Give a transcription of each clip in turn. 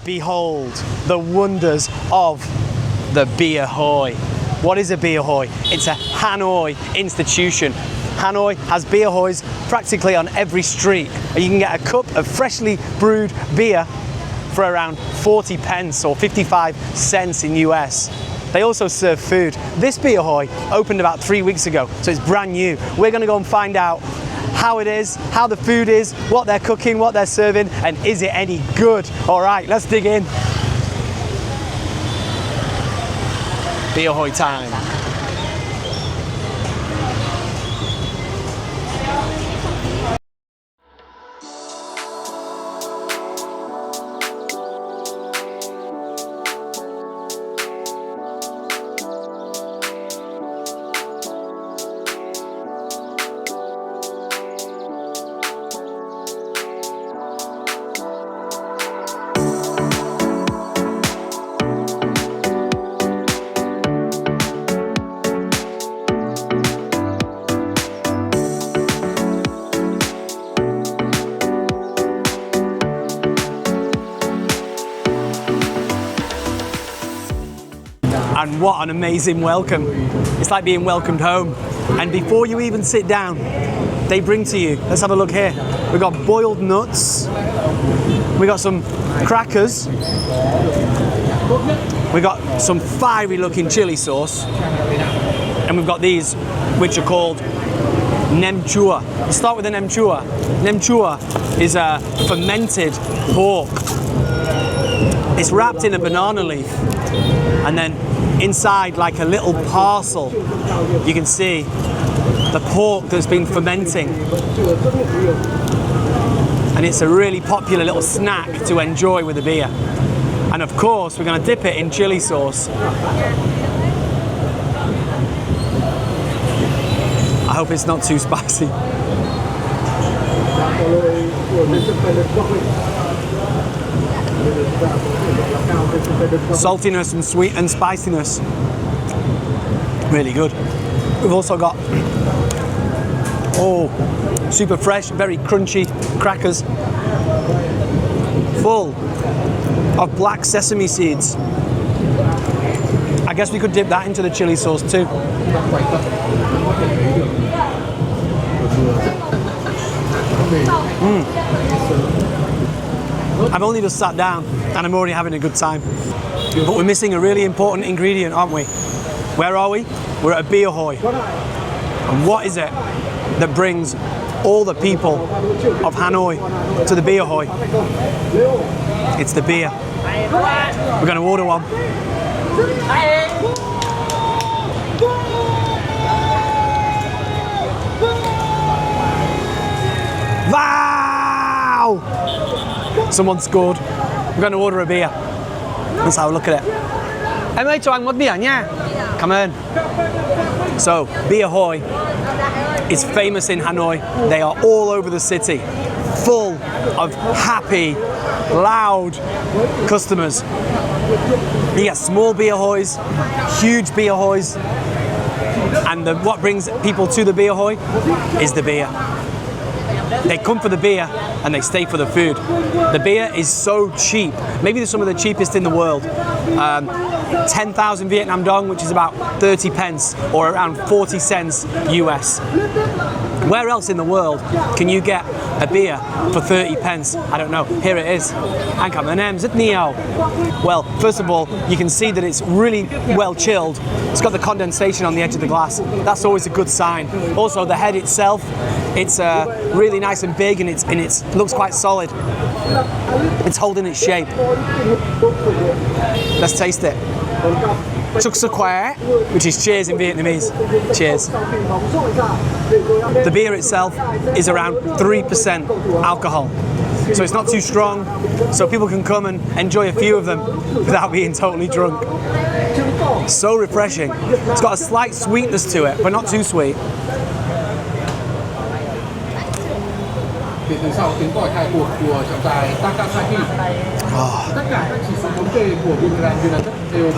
behold the wonders of the Bia Hoi. What is a Bia Hoi? It's a Hanoi institution. Hanoi has Bia Hois practically on every street. And you can get a cup of freshly brewed beer for around 40 pence or 55 cents in US. They also serve food. This Bia Hoi opened about 3 weeks ago, so it's brand new. We're gonna go and find out how it is, how the food is, what they're cooking, what they're serving, and is it any good? All right, let's dig in. Bia Hoi time. And what an amazing welcome. It's like being welcomed home. And before you even sit down, they bring to you, let's have a look here. We've got boiled nuts. We got some crackers. We got some fiery looking chili sauce. And we've got these, which are called nem chua. Let's start with the nem chua. Nem chua is a fermented pork. It's wrapped in a banana leaf. And then inside, like a little parcel, you can see the pork that's been fermenting. And it's a really popular little snack to enjoy with a beer. And of course, we're going to dip it in chili sauce. I hope it's not too spicy. Saltiness and sweet and spiciness. Really good. We've also got, oh, super fresh, very crunchy crackers. Full of black sesame seeds. I guess we could dip that into the chili sauce too. I've only just sat down and I'm already having a good time. But we're missing a really important ingredient, aren't we? Where are we? We're at a Bia Hoi. And what is it that brings all the people of Hanoi to the Bia Hoi? It's the beer. We're going to order one. Wow! Someone scored. We're going to order a beer. Let's have a look at it. Em ơi cho anh một beer nha. Come on. So, Bia Hoi is famous in Hanoi. They are all over the city, full of happy, loud customers. You get small Bia Hois, huge Bia Hois, and what brings people to the Bia Hoi is the beer. They come for the beer and they stay for the food. The beer is so cheap. Maybe they're some of the cheapest in the world. 10,000 Vietnam dong, which is about 30 pence or around 40 cents US. Where else in the world can you get a beer for 30 pence? I don't know. Here it is. Anh cảm ơn em rất nhiều. Well, first of all, you can see that it's really well chilled. It's got the condensation on the edge of the glass. That's always a good sign. Also, the head itself, it's really nice and big, and it looks quite solid. It's holding its shape. Let's taste it. Chúc sức khỏe, which is cheers in Vietnamese. Cheers. The beer itself is around 3% alcohol. So it's not too strong, so people can come and enjoy a few of them without being totally drunk. So refreshing. It's got a slight sweetness to it, but not too sweet.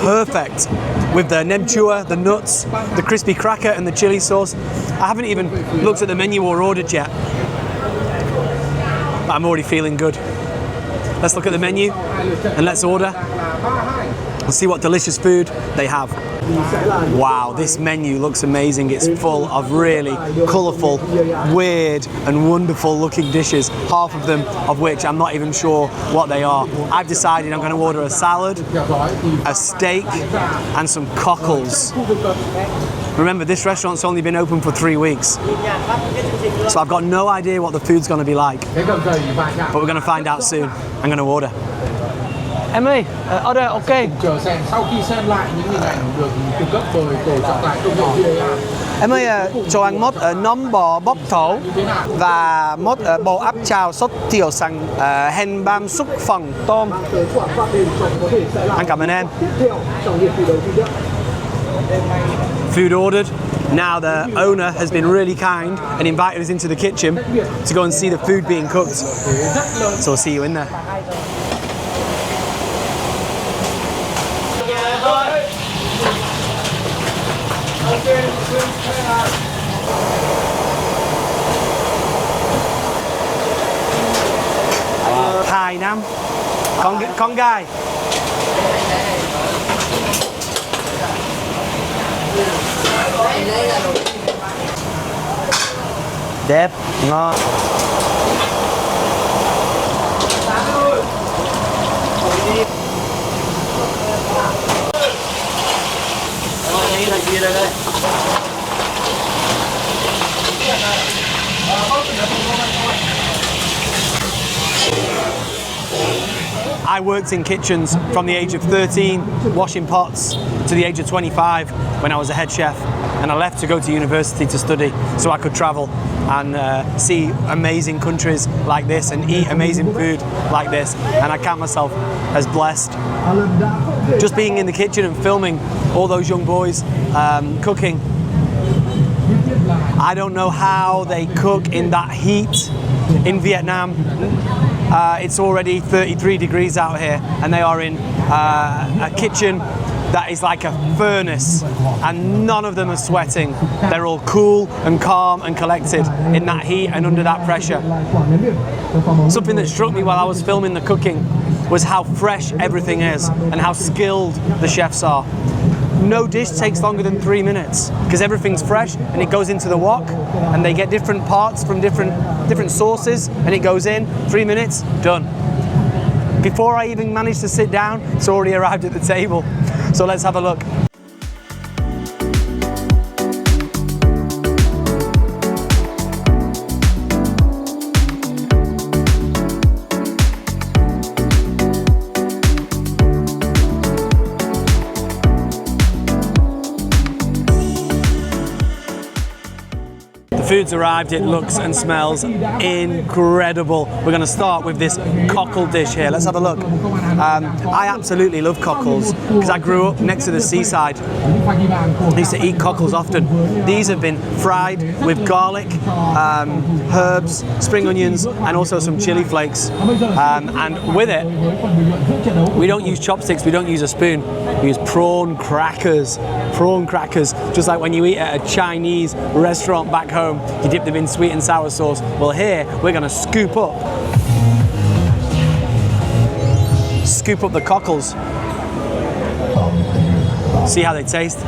Perfect. With the nem chua, the nuts, the crispy cracker and the chili sauce. I haven't even looked at the menu or ordered yet. But I'm already feeling good. let's look at the menu and let's order. Let's see what delicious food they have. Wow, this menu looks amazing. It's full of really colourful, weird and wonderful looking dishes, half of them of which I'm not even sure what they are. I've decided I'm going to order a salad, a steak and some cockles. Remember, this restaurant's only been open for 3 weeks, so I've got no idea what the food's going to be like, but we're going to find out soon. I'm going to order. Em ơi, order ok. Chờ xem, sau khi xem lại những hình ảnh được cung cấp rồi, tổ chọn lại công nghệ Bia. Em ơi, cho ăn mốt nấm bò bóc thổ và mốt bò áp chảo sốt tiểu sành hen băm xúc phần tôm. Anh cảm ơn em. Food ordered. Now the owner has been really kind and invited us into the kitchen to go and see the food being cooked. So we'll see you in there. Hai năm con gái. Đẹp, ngon. I worked in kitchens from the age of 13, washing pots, to the age of 25 when I was a head chef, and I left to go to university to study so I could travel and see amazing countries like this and eat amazing food like this, and I count myself as blessed. Just being in the kitchen and filming all those young boys cooking. I don't know how they cook in that heat in Vietnam. It's already 33 degrees out here, and they are in a kitchen that is like a furnace, and none of them are sweating. They're all cool and calm and collected in that heat and under that pressure. Something that struck me while I was filming the cooking was how fresh everything is and how skilled the chefs are. No dish takes longer than 3 minutes because everything's fresh and it goes into the wok, and they get different parts from different sources and it goes in. 3 minutes, done. Before I even managed to sit down, it's already arrived at the table. So let's have a look. Food's arrived, it looks and smells incredible. We're going to start with this cockle dish here. Let's have a look. I absolutely love cockles because I grew up next to the seaside. I used to eat cockles often. These have been fried with garlic, herbs, spring onions, and also some chili flakes. And with it, we don't use chopsticks, we don't use a spoon. We use prawn crackers. Prawn crackers, just like when you eat at a Chinese restaurant back home, you dip them in sweet and sour sauce. Well, here we're going to scoop up the cockles. See how they taste.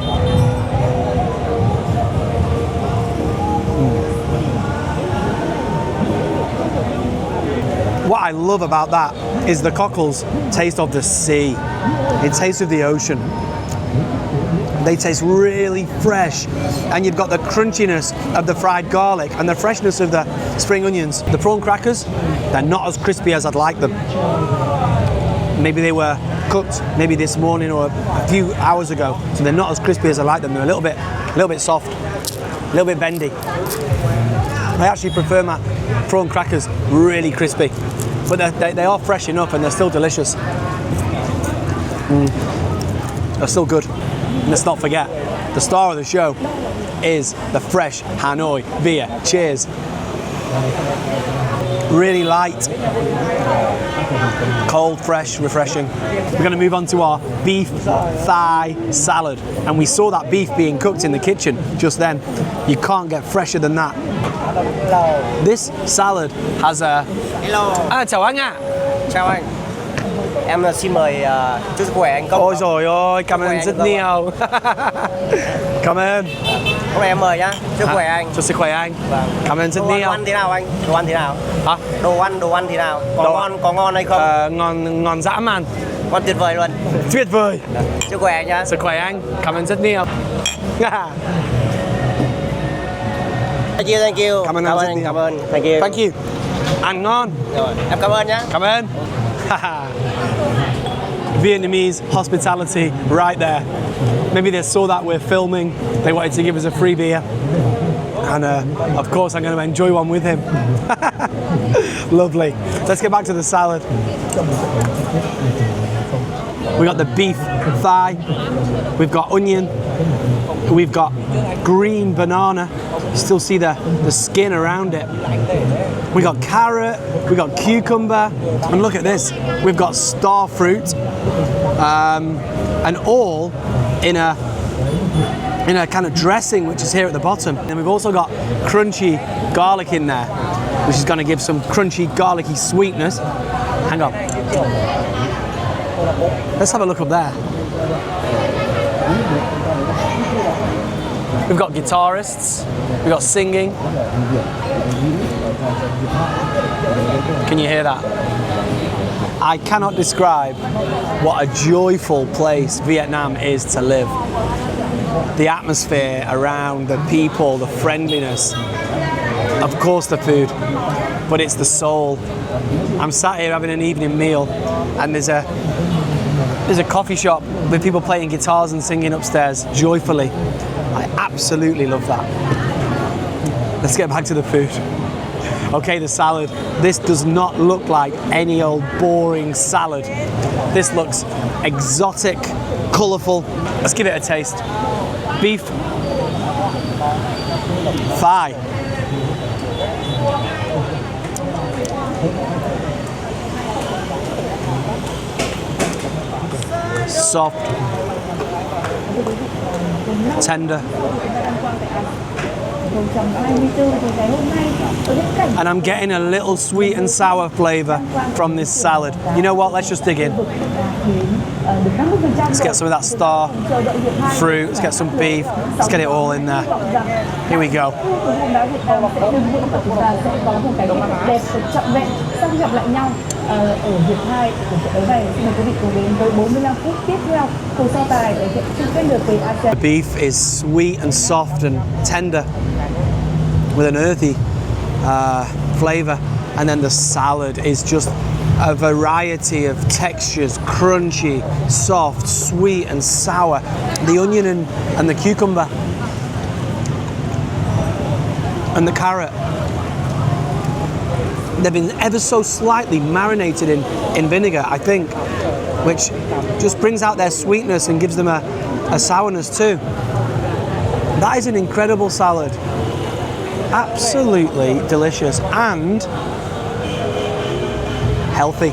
What I love about that is the cockles taste of the sea. It tastes of the ocean. They taste really fresh, and you've got the crunchiness of the fried garlic and the freshness of the spring onions. The prawn crackers, they're not as crispy as I'd like them. Maybe they were cooked maybe this morning or a few hours ago, so they're not as crispy as I like them. They're a little bit soft, a little bit bendy. I actually prefer my prawn crackers really crispy, but they are fresh enough and they're still delicious. They're still good. And let's not forget, the star of the show is the fresh Hanoi beer. Cheers. Really light, cold, fresh, refreshing. We're going to move on to our beef thigh salad. And we saw that beef being cooked in the kitchen just then. You can't get fresher than that. This salad has a... Chào anh ạ. Chào anh. Em xin mời chúc sức khỏe anh Công. Ôi trời ơi, cảm ơn Khỏe rất anh nhiều. Cảm ơn. Hôm nay em mời nhá. Chúc sức khỏe anh. Chúc sức khỏe anh. Vâng. Cảm ơn rất Đồ nhiều. ăn thế nào anh? Đồ ăn thế nào? Hả? Đồ ăn thế nào? Có ngon hay không? Ngon dã man. Ngon tuyệt vời luôn. Tuyệt vời. Chúc sức khỏe anh nhá. Sức khỏe anh. Cảm ơn rất nhiều. Thank you. Cảm ơn Cảm rất ơn, nhiều. cảm ơn. Thank you. Thank you. Ăn ngon. Rồi, em cảm ơn nhá. Cảm ơn. Vietnamese hospitality right there. Maybe they saw that we're filming. They wanted to give us a free beer. And of course I'm going to enjoy one with him. Lovely. Let's get back to the salad. We got the beef thigh. We've got onion. We've got green banana. You still see the skin around it. We got carrot, we got cucumber, and look at this. We've got star fruit, and all in a kind of dressing, which is here at the bottom. And we've also got crunchy garlic in there, which is going to give some crunchy, garlicky sweetness. Hang on. Let's have a look up there. We've got guitarists, we've got singing. Can you hear that? I cannot describe what a joyful place Vietnam is to live. The atmosphere around, the people, the friendliness. Of course the food, but it's the soul. I'm sat here having an evening meal and there's a coffee shop with people playing guitars and singing upstairs joyfully. I absolutely love that. Let's get back to the food. Okay, the salad. This does not look like any old boring salad. This looks exotic, colourful. Let's give it a taste. Beef thigh. Soft, tender, and I'm getting a little sweet and sour flavour from this salad. You know what, let's just dig in. Let's get some of that star fruit, let's get some beef, let's get it all in there. Here we go. The beef is sweet and soft and tender with an earthy flavour, and then the salad is just a variety of textures, crunchy, soft, sweet and sour. The onion and the cucumber and the carrot, they've been ever so slightly marinated in vinegar, I think, which just brings out their sweetness and gives them a sourness too. That is an incredible salad. Absolutely delicious and healthy.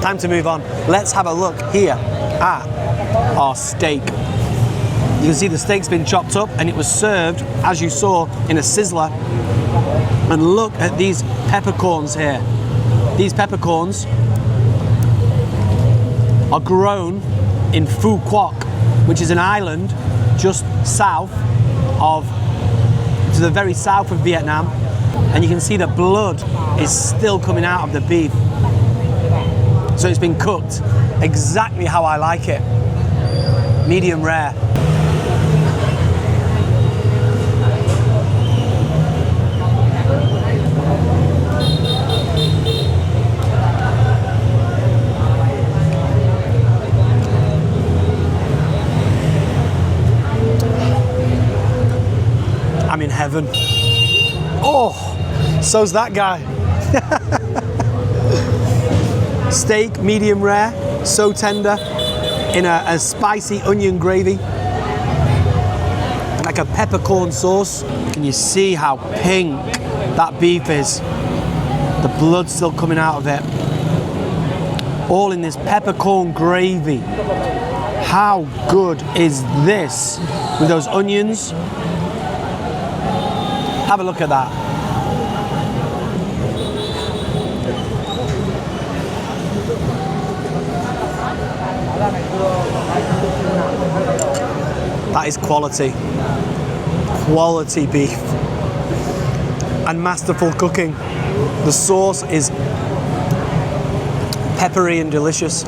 Time to move on. Let's have a look here at our steak. You can see the steak's been chopped up and it was served, as you saw, in a sizzler. And look at these peppercorns here. These peppercorns are grown in Phu Quoc, which is an island just south of, to the very south of Vietnam. And you can see the blood is still coming out of the beef. So it's been cooked exactly how I like it. Medium rare. I'm in heaven. Oh, so's that guy. Steak, medium rare, so tender, in a spicy onion gravy, like a peppercorn sauce. Can you see how pink that beef is? The blood's still coming out of it. All in this peppercorn gravy. How good is this? With those onions. Have a look at that. That is quality. Quality beef. And masterful cooking. The sauce is peppery and delicious.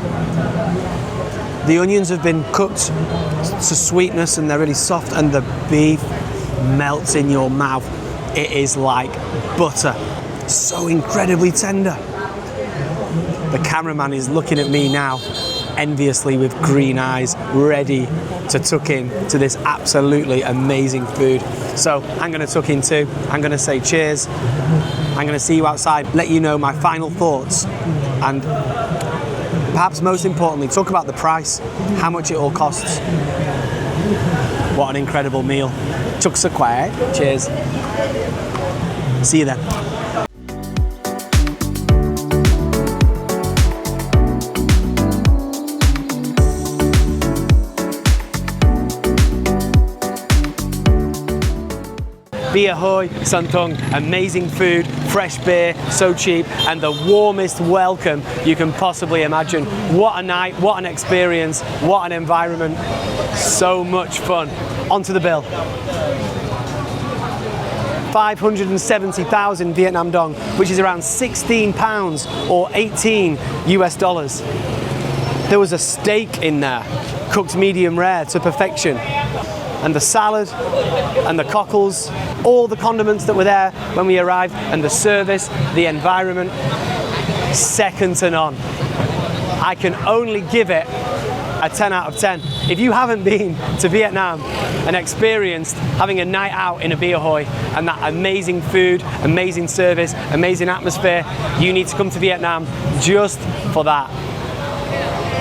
The onions have been cooked to sweetness and they're really soft, and the beef melts in your mouth. It is like butter. So incredibly tender. The cameraman is looking at me now enviously with green eyes, ready to tuck in to this absolutely amazing food. So I'm going to tuck in too. I'm going to say cheers. I'm going to see you outside, let you know my final thoughts, and perhaps most importantly, talk about the price, how much it all costs. What an incredible meal. Chúc sức khỏe. Cheers. See you then. Bia Hoi Son Tung, amazing food, fresh beer, so cheap, and the warmest welcome you can possibly imagine. What a night, what an experience, what an environment, so much fun. Onto the bill. 570,000 Vietnam dong, which is around 16 pounds or 18 US dollars. There was a steak in there, cooked medium rare to perfection. And the salad, and the cockles, all the condiments that were there when we arrived, and the service, the environment, second to none. I can only give it a 10 out of 10. If you haven't been to Vietnam and experienced having a night out in a Bia Hoi and that amazing food, amazing service, amazing atmosphere, you need to come to Vietnam just for that.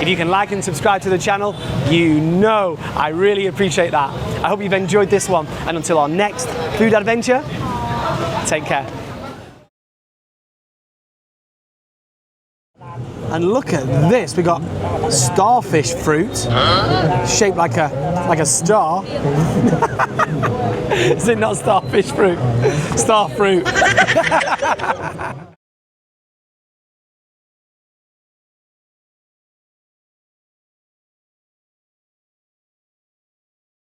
If you can like and subscribe to the channel, you know I really appreciate that. I hope you've enjoyed this one, and until our next food adventure, take care. And look at this, we got starfish fruit, shaped like a star. Is it not starfish fruit? Star fruit.